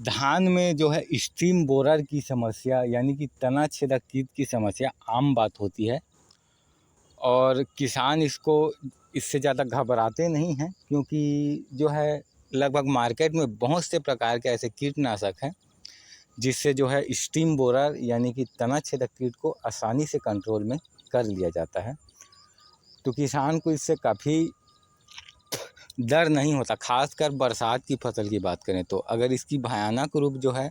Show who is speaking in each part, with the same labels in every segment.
Speaker 1: धान में जो है स्टीम बोरर की समस्या यानी कि तना छेदक कीट की समस्या आम बात होती है और किसान इससे ज़्यादा घबराते नहीं हैं, क्योंकि जो है लगभग मार्केट में बहुत से प्रकार के ऐसे कीटनाशक हैं जिससे जो है स्टीम बोरर यानी कि तना छेदक कीट को आसानी से कंट्रोल में कर लिया जाता है। तो किसान को इससे काफ़ी डर नहीं होता। खासकर बरसात की फसल की बात करें तो अगर इसकी भयानक रूप जो है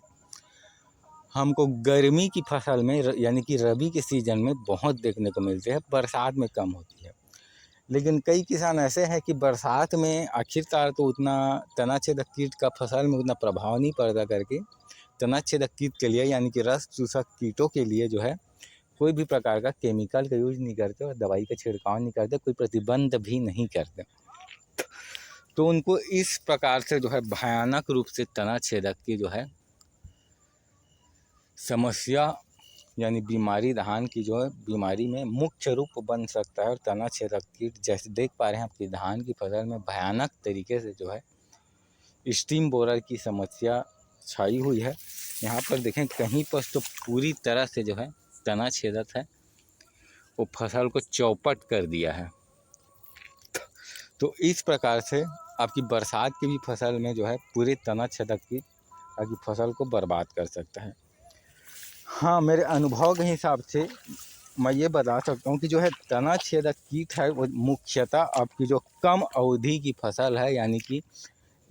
Speaker 1: हमको गर्मी की फसल में यानी कि रबी के सीज़न में बहुत देखने को मिलते हैं, बरसात में कम होती है। लेकिन कई किसान ऐसे हैं कि बरसात में आखिरकार तो उतना तना छेदक कीट का फसल में उतना प्रभाव नहीं पड़ता करके तना छेदक कीट के लिए यानी कि रस चूसक कीटों के लिए जो है कोई भी प्रकार का केमिकल का यूज नहीं करते और दवाई का छिड़काव नहीं करते, कोई प्रतिबंध भी नहीं करते। तो उनको इस प्रकार से जो है भयानक रूप से तना छेदक की जो है समस्या यानी बीमारी धान की जो है बीमारी में मुख्य रूप बन सकता है। और तना छेदक कीट जैसे देख पा रहे हैं आपकी धान की फसल में भयानक तरीके से जो है स्टीम बोरर की समस्या छाई हुई है। यहाँ पर देखें कहीं पर तो पूरी तरह से जो है तना छेदक है, वो फसल को चौपट कर दिया है। तो इस प्रकार से आपकी बरसात की भी फसल में जो है पूरे तना छेदक कीट आपकी फसल को बर्बाद कर सकता है। हाँ, मेरे अनुभव के हिसाब से मैं ये बता सकता हूँ कि जो है तना छेदक कीट है वो मुख्यतः आपकी जो कम अवधि की फसल है यानी कि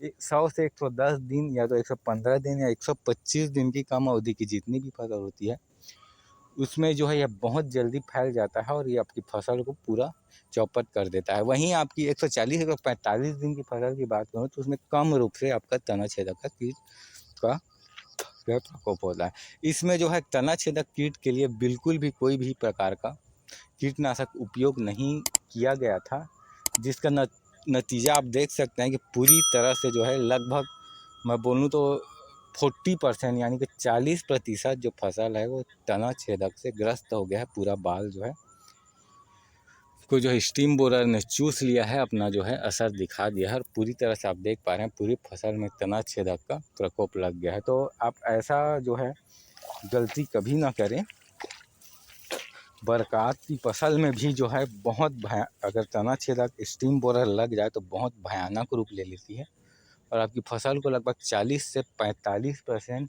Speaker 1: 100 से 110 दिन या तो 115 दिन या 125 दिन की कम अवधि की जितनी भी फसल होती है उसमें जो है यह बहुत जल्दी फैल जाता है और ये आपकी फसल को पूरा चौपट कर देता है। वहीं आपकी 140 से 145 दिन की फसल की बात करूँ तो उसमें कम रूप से आपका तना छेदक का कीट का प्रकोप होता है। इसमें जो है तना छेदक कीट के लिए बिल्कुल भी कोई भी प्रकार का कीटनाशक उपयोग नहीं किया गया था, जिसका नतीजा आप देख सकते हैं कि पूरी तरह से जो है लगभग मैं बोलूँ तो 40% यानी कि 40% जो फसल है वो तना छेदक से ग्रस्त हो गया है। पूरा बाल जो है को जो है स्टीम बोरर ने चूस लिया है, अपना जो है असर दिखा दिया है और पूरी तरह से आप देख पा रहे हैं पूरी फसल में तना छेदक का प्रकोप लग गया है। तो आप ऐसा जो है गलती कभी ना करें। बरसात की फसल में भी जो है अगर तना छेदक स्टीम बोरर लग जाए तो बहुत भयानक रूप ले लेती है और आपकी फसल को लगभग 40 से 45%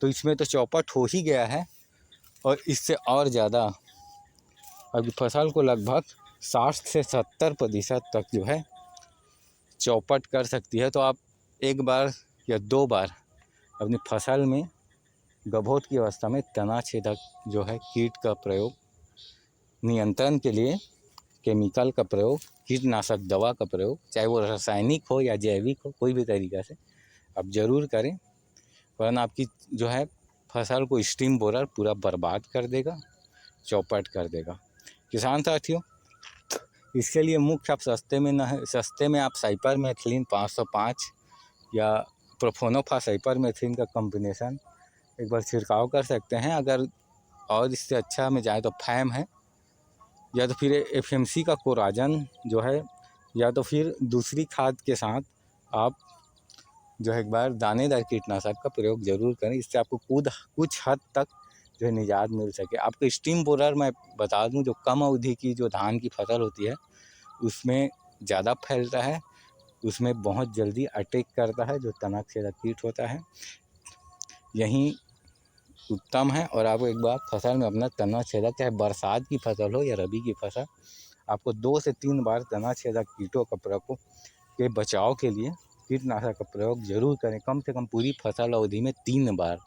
Speaker 1: तो इसमें तो चौपट हो ही गया है और इससे और ज़्यादा आपकी फसल को लगभग 60 से 70% तक जो है चौपट कर सकती है। तो आप एक बार या 2 बार अपनी फसल में गभोत की अवस्था में तना छेदक जो है कीट का प्रयोग नियंत्रण के लिए केमिकल का प्रयोग, कीटनाशक दवा का प्रयोग, चाहे वो रासायनिक हो या जैविक हो, कोई भी तरीक़ा से आप ज़रूर करें, वरना आपकी जो है फसल को स्टीम बोरर पूरा बर्बाद कर देगा, चौपट कर देगा। किसान साथियों, इसके लिए मुख्य आप सस्ते में आप साइपरमेथ्रिन 505 या प्रोफेनोफास साइपरमेथ्रिन का कॉम्बिनेशन एक बार छिड़काव कर सकते हैं। अगर और इससे अच्छा में जाए तो फैम है या तो फिर एफएमसी का कोराजन जो है या तो फिर दूसरी खाद के साथ आप जो है एक बार दानेदार कीटनाशक का प्रयोग ज़रूर करें। इससे आपको कुछ हद तक जो है निजात मिल सके। आपको स्टीम बोरर मैं बता दूं जो कम अवधि की जो धान की फसल होती है उसमें ज़्यादा फैलता है, उसमें बहुत जल्दी अटैक करता है जो तना छेदक कीट होता है, यही उत्तम है। और आप एक बार फसल में अपना तना छेदक, चाहे बरसात की फसल हो या रबी की फसल, आपको 2 से 3 बार तना छेदक कीटों का प्रकोप के बचाव के लिए कीटनाशक का प्रयोग जरूर करें, कम से कम पूरी फसल अवधि में 3 बार।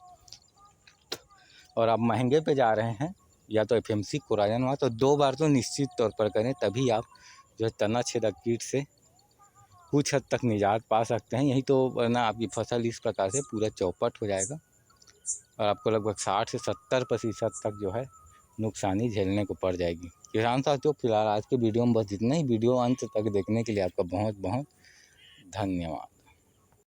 Speaker 1: और आप महंगे पे जा रहे हैं या तो एफएमसी कोराजन हुआ तो 2 बार तो निश्चित तौर पर करें, तभी आप जो है तना छेदक कीट से कुछ हद तक निजात पा सकते हैं। यही तो वरना आपकी फसल इस प्रकार से पूरा चौपट हो जाएगा और आपको लगभग 60 से 70% तक जो है नुकसानी झेलने को पड़ जाएगी। किसान साथियों, फिलहाल आज के वीडियो में बस इतना ही। वीडियो अंत तक देखने के लिए आपका बहुत बहुत धन्यवाद।